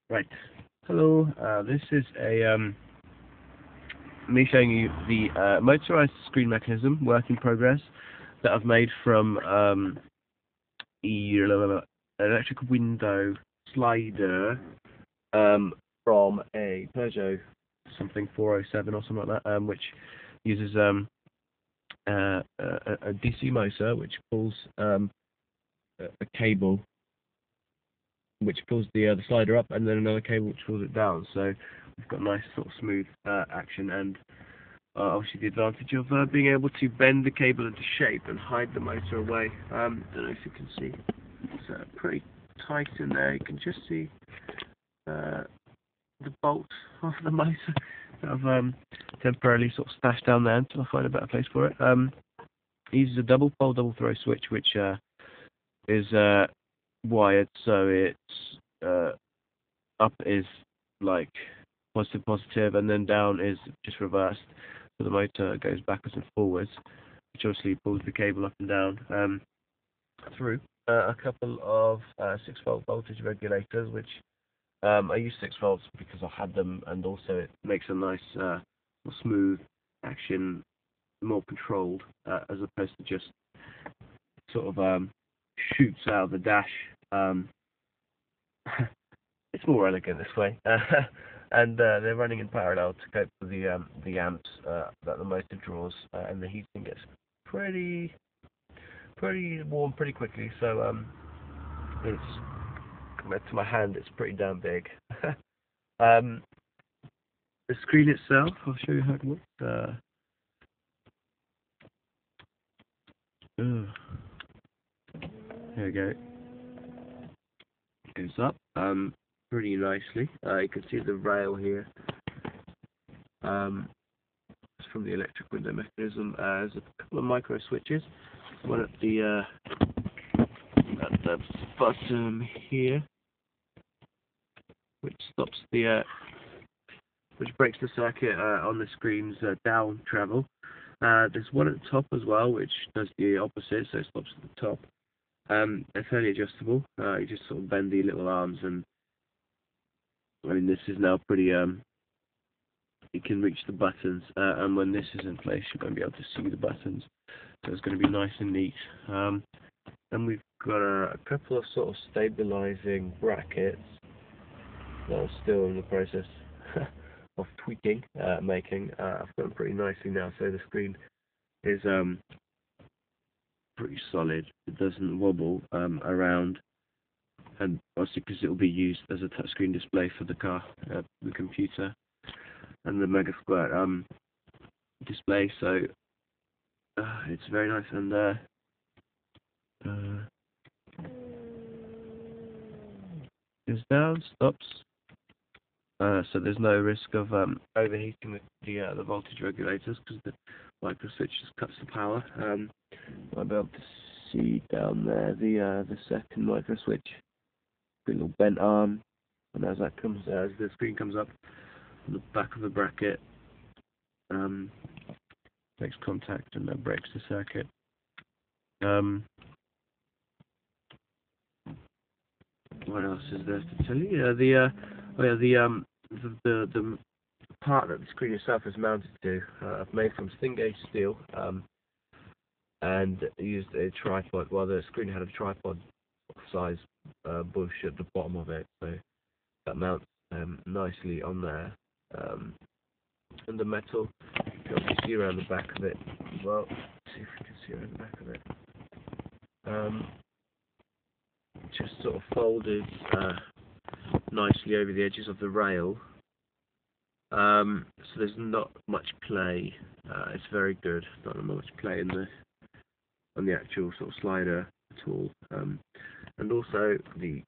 Right. Hello. This is a me showing you the motorized screen mechanism work in progress that I've made from an electric window slider from a Peugeot something 407 or something like that, which uses a DC motor which pulls a cable which pulls the slider up, and then another cable which pulls it down. So we've got nice sort of smooth action, and obviously the advantage of being able to bend the cable into shape and hide the motor away. Don't know if you can see. It's pretty tight in there. You can just see the bolt of the motor that I've temporarily sort of stashed down there until I find a better place for it. It uses a double pole, double throw switch, which is wired, so it's up is like positive, and then down is just reversed. So the motor goes backwards and forwards, which obviously pulls the cable up and down through a couple of 6-volt voltage regulators, which I use 6 volts because I had them, and also it makes a nice smooth action, more controlled, as opposed to just sort of shoots out of the dash. It's more elegant this way, and they're running in parallel to cope with the amps that the motor draws, and the heating gets pretty warm pretty quickly. So it's compared to my hand, it's pretty damn big. um, the screen itself, I'll show you how it works. Here we go. It goes up pretty nicely. You can see the rail here. It's from the electric window mechanism. There's a couple of micro switches. One at the bottom here, which stops which breaks the circuit on the screen's down travel. There's one at the top as well, which does the opposite, so it stops at the top. They're fairly adjustable. You just sort of bend the little arms, and I mean, this is now pretty. You can reach the buttons, and when this is in place, you're going to be able to see the buttons. So it's going to be nice and neat. And we've got a couple of sort of stabilizing brackets that are still in the process of tweaking, making. I've got them pretty nicely now, so the screen is pretty solid. It doesn't wobble around, and obviously because it will be used as a touchscreen display for the car, the computer, and the Mega Squirt display. So it's very nice, and goes down, stops. So there's no risk of overheating the voltage regulators, because the micro switch just cuts the power. I'll be able to see down there the second micro switch, a little bent arm, and as the screen comes up, the back of the bracket makes contact and that breaks the circuit. What else is there to tell you? The part that the screen itself is mounted to, I've made from thin gauge steel, and used a tripod. Well, the screen had a tripod size bush at the bottom of it, so that mounts nicely on there. And the metal, you can obviously see around the back of it as well. Let's see if we can see around the back of it. Just sort of folded nicely over the edges of the rail. So there's not much play. It's very good. Not much play on the actual sort of slider at all. And also the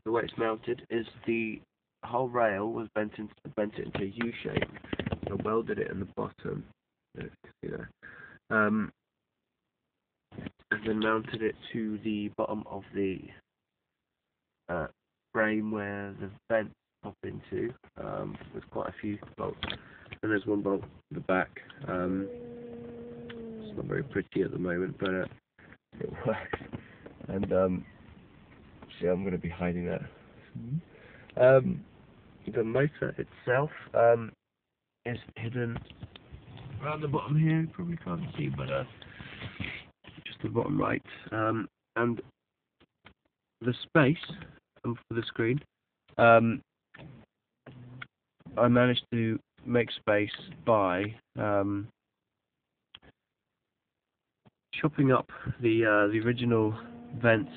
way it's mounted is the whole rail was bent it into a U shape. I welded it in the bottom. You can see there. And then mounted it to the bottom of the frame where the vents pop into, with quite a few bolts. And there's one bolt at the back. It's not very pretty at the moment, but it works. And see, I'm going to be hiding that. The motor itself is hidden around the bottom here. You probably can't see, but just the bottom right. And the space for the screen, I managed to make space by chopping up the original vents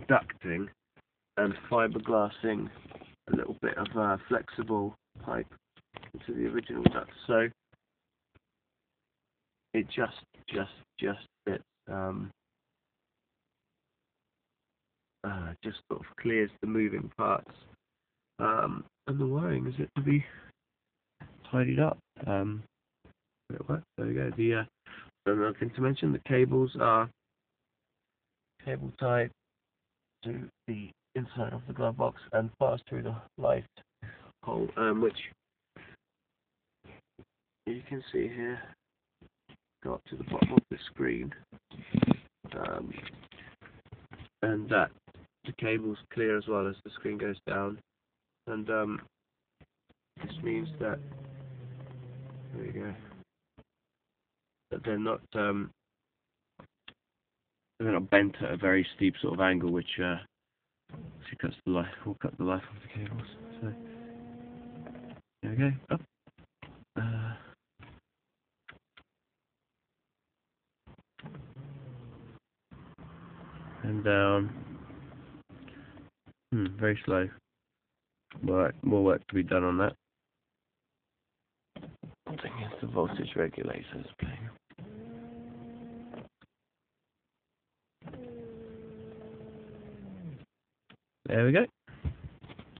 ducting and fiberglassing a little bit of flexible pipe into the original duct, so it just fits. Just sort of clears the moving parts, and the wiring is it to be tidied up. It works. There we go. Another thing to mention: the cables are cable tied to the inside of the glove box and passed through the light hole, which you can see here. Go up to the bottom of the screen, and that the cable's clear as well as the screen goes down, and this means that there we go, that they're not bent at a very steep sort of angle, which cuts the life, will cut the life of the cables. So there we go, up, and down. Very slow. More work to be done on that. I think it's the voltage regulators playing. There we go.